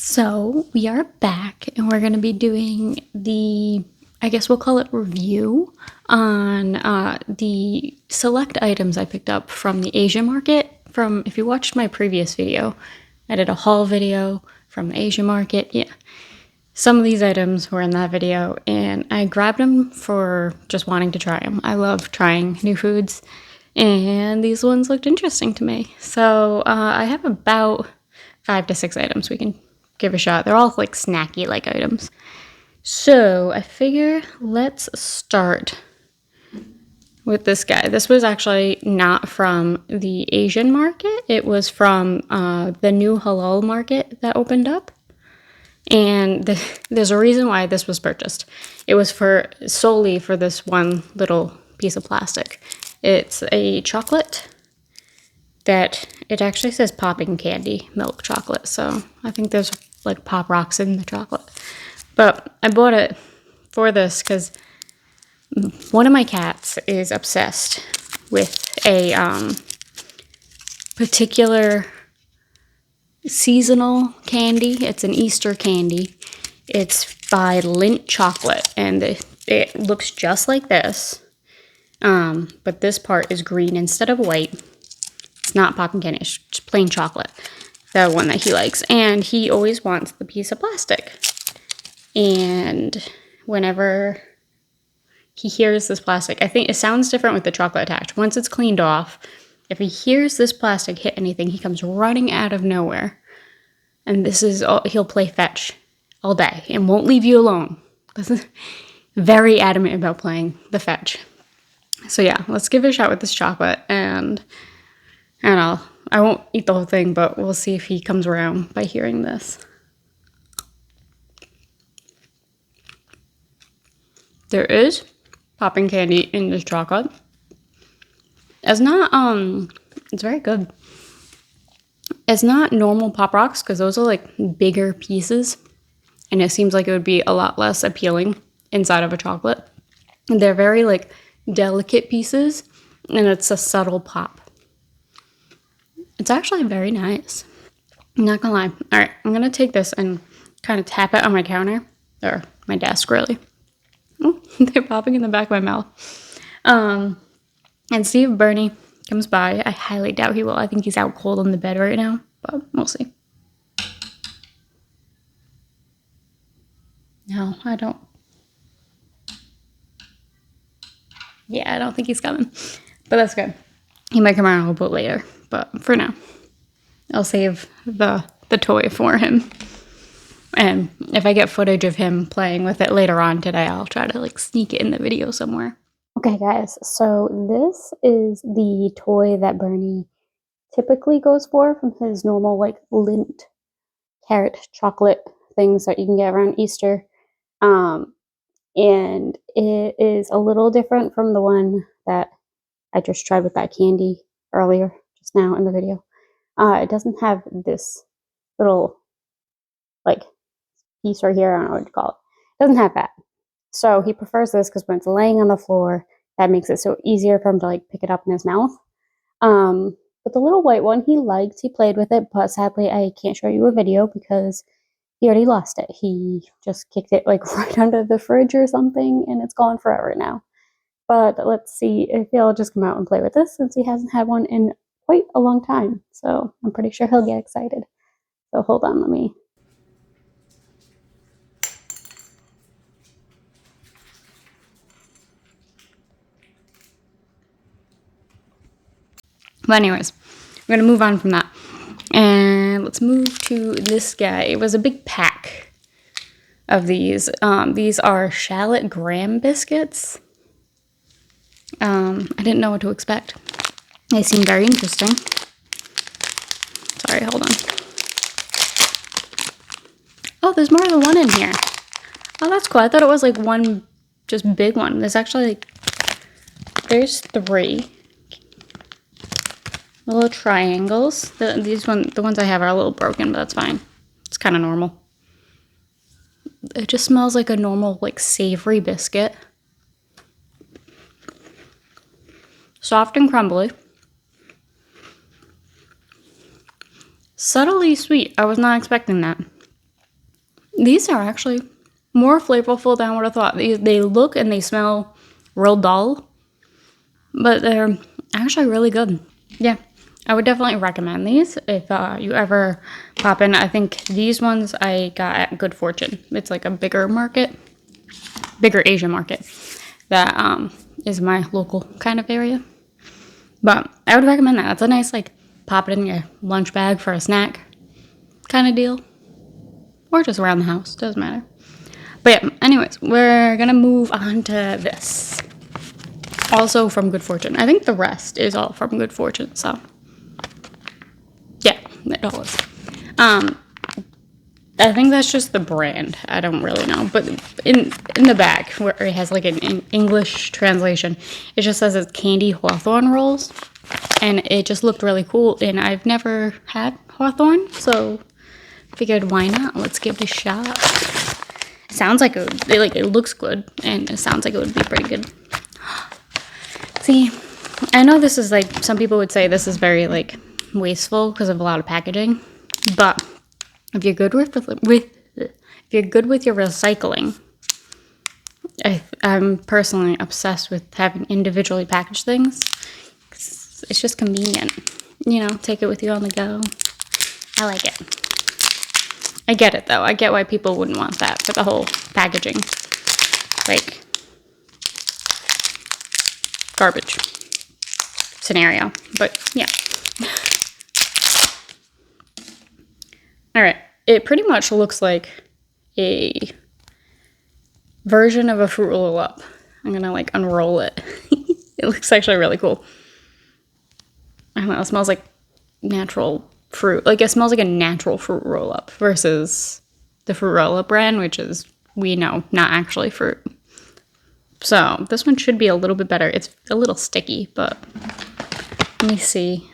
So we are back and we're going to be doing I guess we'll call it review on the select items I picked up from the Asian market. If you watched my previous video, I did a haul video from the Asian market. Yeah, some of these items were in that video and I grabbed them for just wanting to try them. I love trying new foods and these ones looked interesting to me. So I have about 5 to 6 items we can give a shot. They're all like snacky like items. So I figure let's start with this guy. This was actually not from the Asian market. It was from the new halal market that opened up. And there's a reason why this was purchased. It was solely for this one little piece of plastic. It's a chocolate that it actually says popping candy milk chocolate. So I think there's like Pop Rocks in the chocolate. But I bought it for this because one of my cats is obsessed with a particular seasonal candy. It's an Easter candy. It's by Lindt Chocolate, and it looks just like this. But this part is green instead of white. It's not popping candy, it's just plain chocolate. The one that he likes. And he always wants the piece of plastic. And whenever he hears this plastic, I think it sounds different with the chocolate attached. Once it's cleaned off, if he hears this plastic hit anything, he comes running out of nowhere. And this is all, he'll play fetch all day and won't leave you alone. Very adamant about playing the fetch. So yeah, let's give it a shot with this chocolate, and I won't eat the whole thing, but we'll see if he comes around by hearing this. There is popping candy in this chocolate. It's very good. It's not normal Pop Rocks because those are like bigger pieces, and it seems like it would be a lot less appealing inside of a chocolate. And they're very like delicate pieces, and it's a subtle pop. It's actually very nice. I'm not gonna lie. All right, I'm gonna take this and kind of tap it on my counter, or my desk really. Oh, they're popping in the back of my mouth. And see if Bernie comes by. I highly doubt he will. I think he's out cold on the bed right now, but we'll see. No, I don't. Yeah, I don't think he's coming, but that's good. He might come around a little bit later, but for now, I'll save the toy for him. And if I get footage of him playing with it later on today, I'll try to like sneak it in the video somewhere. Okay, guys, so this is the toy that Bernie typically goes for from his normal like Lindt carrot chocolate things that you can get around Easter. And it is a little different from the one that I just tried with that candy earlier, just now in the video. It doesn't have this little like piece right here, I don't know what to call it. It doesn't have that. So he prefers this because when it's laying on the floor, that makes it so easier for him to like pick it up in his mouth. But the little white one he liked, he played with it, but sadly I can't show you a video because he already lost it. He just kicked it like right under the fridge or something, and it's gone forever now. But let's see if he'll just come out and play with this since he hasn't had one in quite a long time. So I'm pretty sure he'll get excited. So hold on, let me. But anyways, we're gonna move on from that. And let's move to this guy. It was a big pack of these. These are shallot graham biscuits. I didn't know what to expect. They seem very interesting. Sorry, hold on. Oh, there's more than one in here. Oh, that's cool. I thought it was like one just big one. There's actually like, there's 3 little triangles. The ones I have are a little broken, but that's fine. It's kind of normal. It just smells like a normal like savory biscuit. Soft and crumbly. Subtly sweet. I was not expecting that. These are actually more flavorful than I would have thought. They look and they smell real dull, but they're actually really good. Yeah, I would definitely recommend these if you ever pop in. I think these ones I got at Good Fortune. It's like a bigger Asian market that is my local kind of area. But I would recommend that. It's a nice, like, pop it in your lunch bag for a snack kind of deal. Or just around the house. Doesn't matter. But yeah, anyways, we're going to move on to this. Also from Good Fortune. I think the rest is all from Good Fortune, so. Yeah, it all is. I think that's just the brand. I don't really know. But in the back, where it has like an English translation, it just says it's candy Hawthorne rolls. And it just looked really cool. And I've never had Hawthorne, so figured why not? Let's give it a shot. It sounds like it looks good, and it sounds like it would be pretty good. See, I know this is like, some people would say this is very like wasteful because of a lot of packaging, but if you're good with your recycling, I'm personally obsessed with having individually packaged things. It's just convenient, take it with you on the go. I like it. I get it though. I get why people wouldn't want that for the whole packaging, like, garbage scenario. But yeah. All right. It pretty much looks like a version of a Fruit Roll Up. I'm gonna like unroll it. It looks actually really cool. I don't know. It smells like natural fruit. Like, it smells like a natural Fruit Roll Up versus the Fruit Roll Up brand, which is, we know, not actually fruit. So this one should be a little bit better. It's a little sticky, but let me see.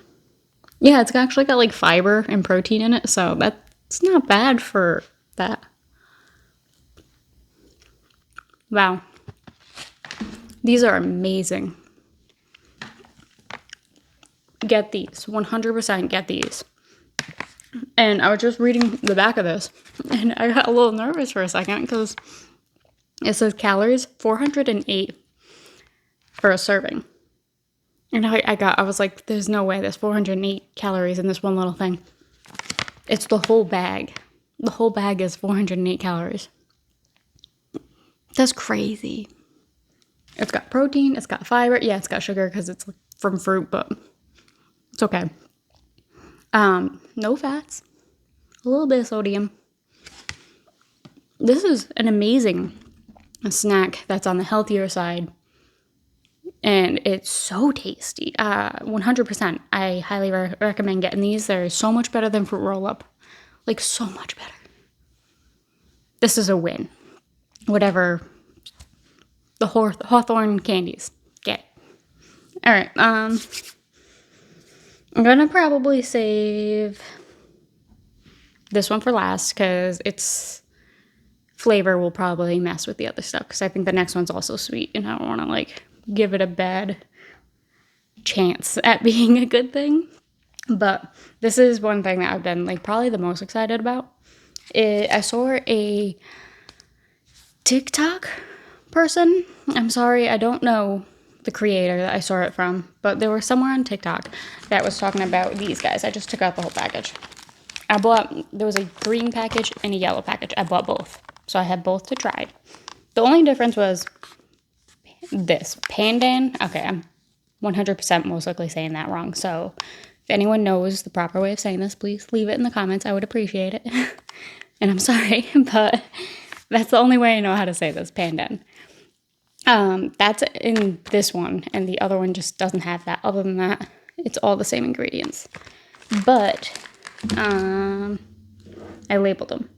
Yeah, it's actually got like fiber and protein in it, so that's not bad for that. Wow. These are amazing. Get these. 100% get these. And I was just reading the back of this, and I got a little nervous for a second because it says calories 408 for a serving. And I was like, there's no way there's 408 calories in this one little thing. It's the whole bag. The whole bag is 408 calories. That's crazy. It's got protein, it's got fiber. Yeah, it's got sugar because it's from fruit, but it's okay. No fats. A little bit of sodium. This is an amazing snack that's on the healthier side. And it's so tasty. 100%. I highly recommend getting these. They're so much better than Fruit Roll Up. Like, so much better. This is a win. Whatever the Hawthorne candies get. All right. I'm gonna probably save this one for last because its flavor will probably mess with the other stuff. Because I think the next one's also sweet, and I don't want to like give it a bad chance at being a good thing. But this is one thing that I've been like probably the most excited about. I saw a TikTok person. I'm sorry, I don't know the creator that I saw it from, but there was somewhere on TikTok that was talking about these guys. I just took out the whole package. There was a green package and a yellow package. I bought both. So I had both to try. The only difference was this. Pandan. Okay, I'm 100% most likely saying that wrong. So if anyone knows the proper way of saying this, please leave it in the comments. I would appreciate it. And I'm sorry, but that's the only way I know how to say this, pandan. That's in this one, and the other one just doesn't have that. Other than that, it's all the same ingredients. But I labeled them.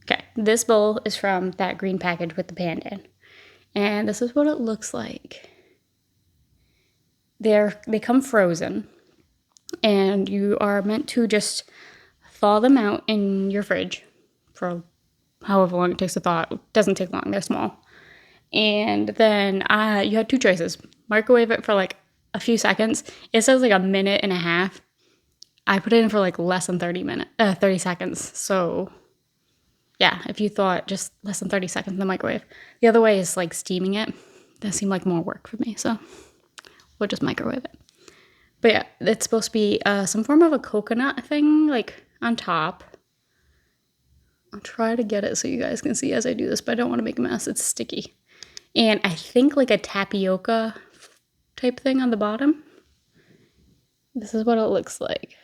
Okay, this bowl is from that green package with the pandan. And this is what it looks like. They come frozen, and you are meant to just thaw them out in your fridge for however long it takes to thaw. It doesn't take long, they're small. And then you had two choices. Microwave it for like a few seconds. It says like a minute and a half. I put it in for like less than 30 seconds. So yeah, if you thought just less than 30 seconds in the microwave. The other way is like steaming it. That seemed like more work for me, so we'll just microwave it. But yeah, it's supposed to be some form of a coconut thing, like on top. I'll try to get it so you guys can see as I do this, but I don't want to make a mess. It's sticky. And I think like a tapioca type thing on the bottom. This is what it looks like.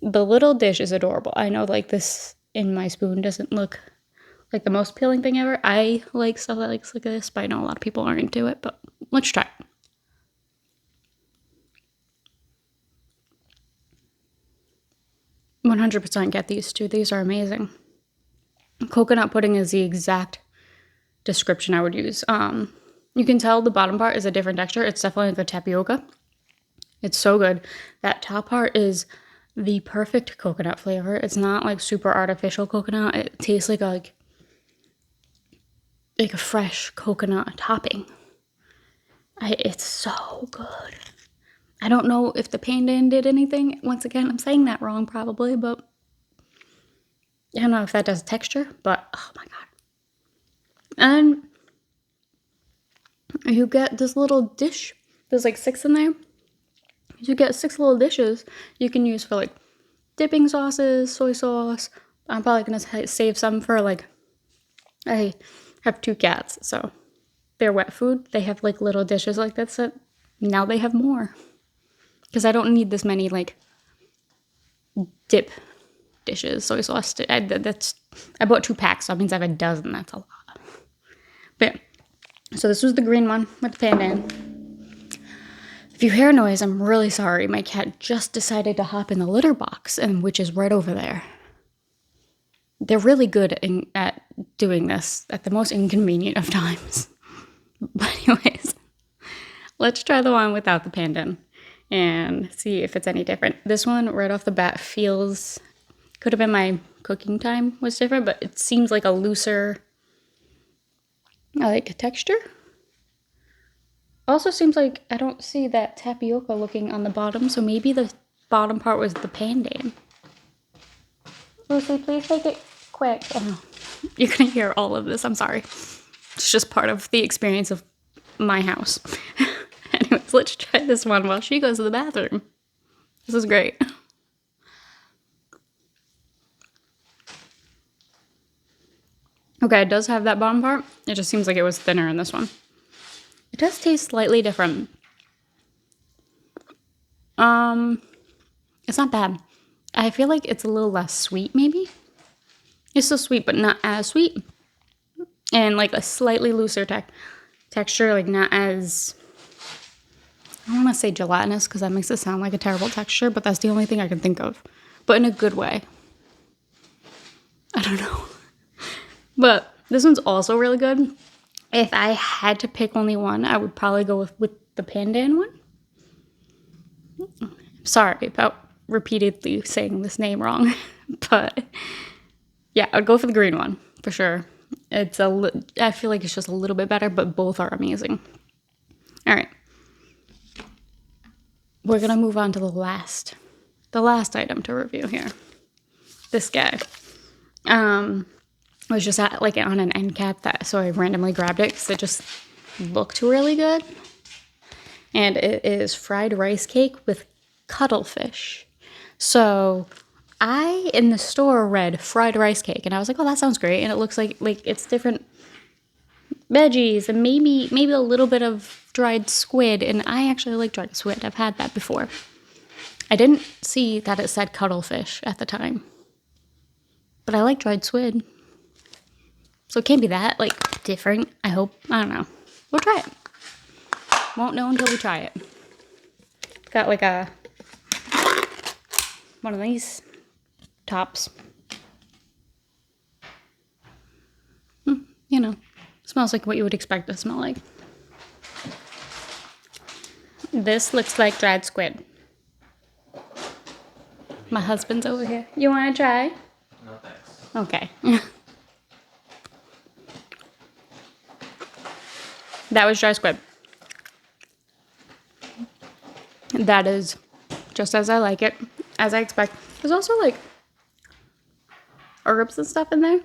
The little dish is adorable. I know like this in my spoon doesn't look like the most appealing thing ever. I like stuff that looks like this, but I know a lot of people aren't into it, but let's try it. 100% get these two. These are amazing. Coconut pudding is the exact description I would use. You can tell the bottom part is a different texture. It's definitely like a tapioca. It's so good. That top part is the perfect coconut flavor. It's not like super artificial coconut. It tastes like a fresh coconut topping. It's so good. I don't know if the pandan did anything. Once again, I'm saying that wrong probably, but I don't know if that does texture, but oh my god. And you get this little dish. There's like 6 in there. You get 6 little dishes you can use for like dipping sauces, soy sauce. I'm probably gonna save some for like, I have 2 cats, so they're wet food. They have like little dishes like that, so now they have more. Because I don't need this many like dip dishes, soy sauce. I bought 2 packs, so that means I have a dozen. That's a lot. But yeah. So this was the green one with the pandan. If you hear a noise, I'm really sorry. My cat just decided to hop in the litter box, and which is right over there. They're really good at doing this at the most inconvenient of times. But anyways, let's try the one without the pandan and see if it's any different. This one right off the bat feels, could have been my cooking time was different, but it seems like a looser, I like a texture. Also seems like I don't see that tapioca looking on the bottom, so maybe the bottom part was the pandan. Lucy, please take it quick. Oh, you're gonna hear all of this, I'm sorry. It's just part of the experience of my house. Anyways, let's try this one while she goes to the bathroom. This is great. Okay, it does have that bottom part. It just seems like it was thinner in this one. It does taste slightly different. It's not bad. I feel like it's a little less sweet, maybe. It's still sweet, but not as sweet. And like a slightly looser texture, like not as, I don't want to say gelatinous because that makes it sound like a terrible texture, but that's the only thing I can think of. But in a good way. I don't know. But this one's also really good. If I had to pick only one, I would probably go with the pandan one. Sorry about repeatedly saying this name wrong. But yeah, I'd go for the green one for sure. I feel like it's just a little bit better, but both are amazing. All right. We're going to move on to the last item to review here. This guy. Was just on an end cap, so I randomly grabbed it because it just looked really good. And it is fried rice cake with cuttlefish. So I, in the store, read fried rice cake, and I was like, oh, that sounds great. And it looks like it's different veggies and maybe a little bit of dried squid. And I actually like dried squid. I've had that before. I didn't see that it said cuttlefish at the time. But I like dried squid. So it can't be that, different, I hope. I don't know. We'll try it. Won't know until we try it. Got, one of these tops. Smells like what you would expect it to smell like. This looks like dried squid. My husband's over here. You want to try? No thanks. Okay. That was dry squid. That is just as I like it, as I expect. There's also herbs and stuff in there,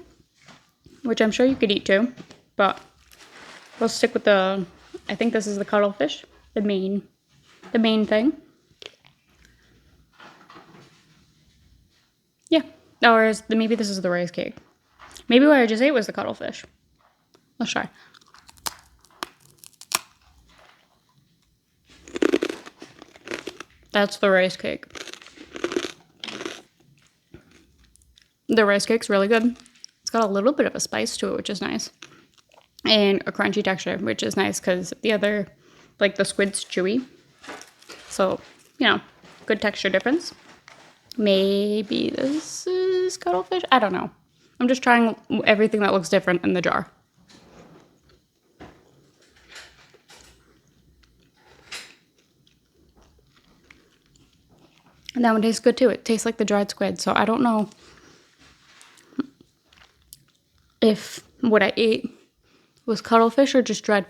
which I'm sure you could eat too, but we'll stick with the, I think this is the cuttlefish, the main thing. Yeah, or maybe this is the rice cake. Maybe what I just ate was the cuttlefish. Let's try. That's the rice cake. The rice cake's really good. It's got a little bit of a spice to it, which is nice. And a crunchy texture, which is nice because the other, like the squid's chewy. So, you know, good texture difference. Maybe this is cuttlefish? I don't know. I'm just trying everything that looks different in the jar. And that one tastes good too. It tastes like the dried squid. So I don't know if what I ate was cuttlefish or just dried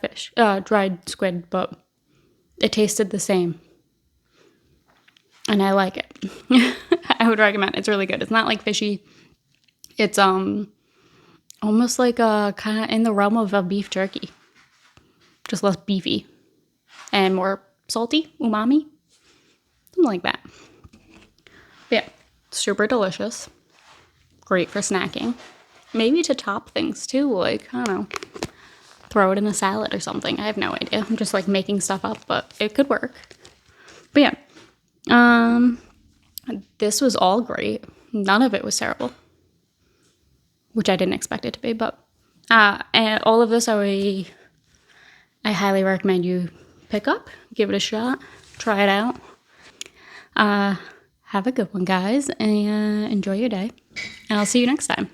squid, but it tasted the same. And I like it. I would recommend it. It's really good. It's not like fishy. It's almost like a kind of in the realm of a beef jerky. Just less beefy and more salty, umami. Something like that. But yeah, super delicious. Great for snacking. Maybe to top things too, like, I don't know, throw it in a salad or something. I have no idea. I'm just like making stuff up, but it could work. But yeah, this was all great. None of it was terrible, which I didn't expect it to be. But and all of this, I highly recommend you pick up, give it a shot, try it out. Have a good one, guys, and enjoy your day. And I'll see you next time.